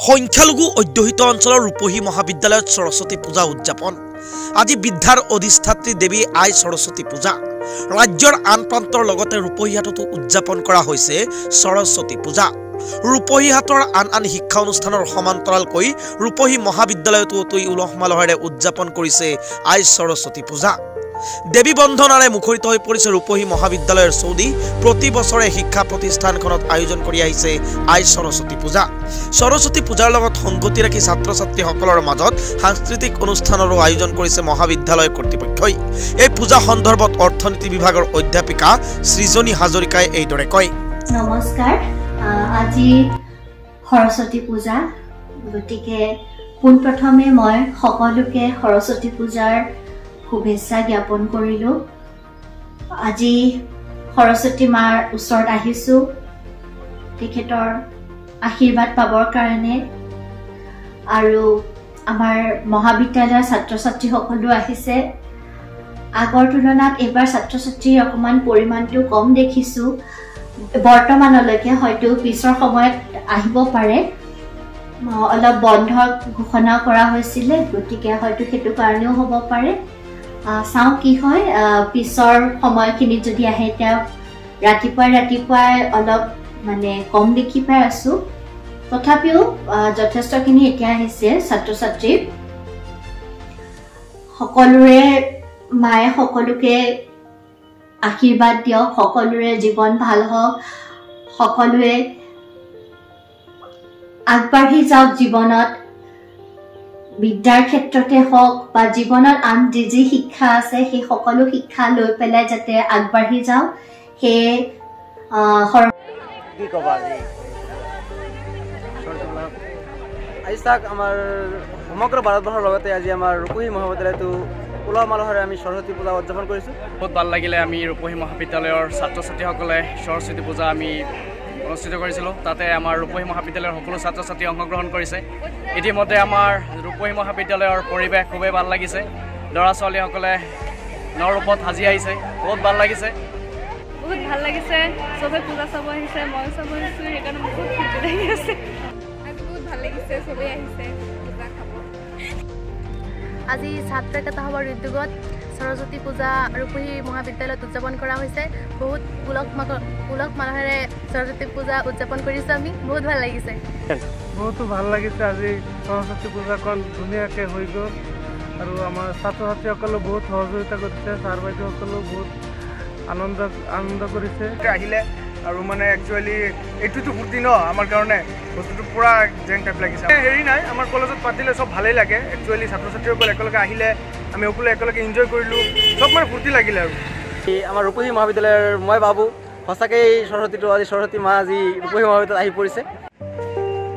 সংখ্যালঘু অধ্যুষিত অঞ্চলৰ ৰূপহী মহাবিদ্যালয়ত সৰস্বতী পূজা উদযাপন। আজি বিদ্যাৰ অধিষ্ঠাত্ৰী দেৱী আই সৰস্বতী পূজা। ৰাজ্যৰ আন প্ৰান্তৰ লগতে ৰূপহীহাটতো উদযাপন কৰা হৈছে সৰস্বতী পূজা। ৰূপহীহাটৰ আন শিক্ষা অনুষ্ঠানৰ সমান্তৰালকৈ ৰূপহী মহাবিদ্যালয়তো অতি উলহ মালহেৰে উদযাপন কৰিছে আই সৰস্বতী পূজা। দেৱী বন্ধনাৰে মুখৰিত হৈ পৰিছে ৰূপহী মহাবিদ্যালয়ৰ চৌদি। প্ৰতি বছৰে শিক্ষা প্ৰতিষ্ঠানখনত আয়োজন কৰি আহিছে আই সৰস্বতী পূজা। সৰস্বতী পূজাৰ লগত সংগতি ৰাখি ছাত্ৰ ছাত্ৰীসকলৰ মাজত সাংস্কৃতিক অনুষ্ঠানৰো আয়োজন কৰিছে মহাবিদ্যালয় কৰ্তৃপক্ষই। এই পূজা সন্দৰ্ভত অৰ্থনীতি বিভাগৰ অধ্যাপিকা সৃজনী হাজৰিকাই এইদৰে কয়। নমস্কাৰ, আজি সৰস্বতী পূজা, গতিকে পোনপ্ৰথমে মই সকলোকে সৰস্বতী পূজাৰ শুভেচ্ছা জ্ঞাপন কৰিলোঁ। আজি সৰস্বতী মাৰ ওচৰত আহিছোঁ তেখেতৰ আশীৰ্বাদ পাবৰ কাৰণে, আৰু আমাৰ মহাবিদ্যালয়ৰ ছাত্ৰ ছাত্ৰীসকলো আহিছে। আগৰ তুলনাত এইবাৰ ছাত্ৰ ছাত্ৰীৰ অকণমান পৰিমাণটো কম দেখিছোঁ। বৰ্তমানলৈকে হয়তো পিছৰ সময়ত আহিব পাৰে, অলপ বন্ধ ঘোষণা কৰা হৈছিলে, গতিকে হয়তো সেইটো কাৰণেও হ'ব পাৰে। চাওঁ কি হয়, পিছৰ সময়খিনিত যদি আহে। তেওঁ ৰাতিপুৱাই অলপ কম দেখি পাই আছোঁ, তথাপিও যথেষ্টখিনি এতিয়া আহিছে ছাত্ৰ ছাত্ৰী। সকলোৰে মায়ে সকলোকে আশীৰ্বাদ দিয়ক, সকলোৰে জীৱন ভাল হওক, সকলোৱে আগবাঢ়ি যাওক জীৱনত, বিদ্যাৰ ক্ষেত্ৰতে হওক বা জীৱনত আন যি শিক্ষা আছে সেই সকলো শিক্ষা লৈ পেলাই যাতে আগবাঢ়ি যাওঁ। সেয়ে আজি তাক আমাৰ সমগ্ৰ ভাৰতবৰ্ষৰ লগতে আজি আমাৰ ৰূপহী মহাবিদ্যালয়টো উলহ মালহেৰে আমি সৰস্বতী পূজা উদযাপন কৰিছোঁ। বহুত ভাল লাগিলে। আমি ৰূপহী মহাবিদ্যালয়ৰ ছাত্ৰ ছাত্ৰীসকলে সৰস্বতী পূজা আমি অনুষ্ঠিত কৰিছিলোঁ। তাতে আমাৰ ৰূপহী মহাবিদ্যালয়ৰ সকলো ছাত্ৰ ছাত্ৰী অংশগ্ৰহণ কৰিছে। ইতিমধ্যে আমাৰ ৰূপহী মহাবিদ্যালয়ৰ পৰিৱেশ খুবেই ভাল লাগিছে। ল'ৰা ছোৱালীসকলে নৰূপত সাজি আহিছে, বহুত ভাল লাগিছে। বহুত ভাল লাগিছে, চবে পূজা চাব আহিছে, মই চাব আহিছোঁ, সেইকাৰণে বহুত ফূৰ্তি লাগি আছে। আজি বহুত ভাল লাগিছে, চবেই আহিছে পূজা খাব। আজি ছাত্ৰ একতাসভাৰ উদ্যোগত সৰস্বতী পূজা ৰূপহী মহাবিদ্যালয়ত উদযাপন কৰা হৈছে। বহুত উলহ মালহেৰে সৰস্বতী পূজা উদযাপন কৰিছোঁ আমি, বহুত ভাল লাগিছে। বহুতো ভাল লাগিছে। আজি সৰস্বতী পূজাখন ধুনীয়াকৈ হৈ গ'ল, আৰু আমাৰ ছাত্ৰ ছাত্ৰীসকলেও বহুত সহযোগিতা কৰিছে, ছাৰ বাইদেউসকলেও বহুত আনন্দ কৰিছে। আহিলে আৰু একচুৱেলি এইটোতো ফূৰ্তি ন আমাৰ কাৰণে, বস্তুটো পূৰা জেং টাইপ লাগিছে। হেৰি নাই, আমাৰ কলেজত পাতিলে চব ভালেই লাগে। একচুৱেলি ছাত্ৰ ছাত্ৰীসকল একেলগে আহিলে, আমি সকলোৱে একেলগে এনজয় কৰিলোঁ, চব ফূৰ্তি লাগিলে। আৰু আমাৰ ৰূপহী মহাবিদ্যালয়ৰ মই ভাবোঁ সঁচাকৈ আজি সৰস্বতী মা আজি ৰূপহী মহাবিদ্যালয়ত আহি পৰিছে।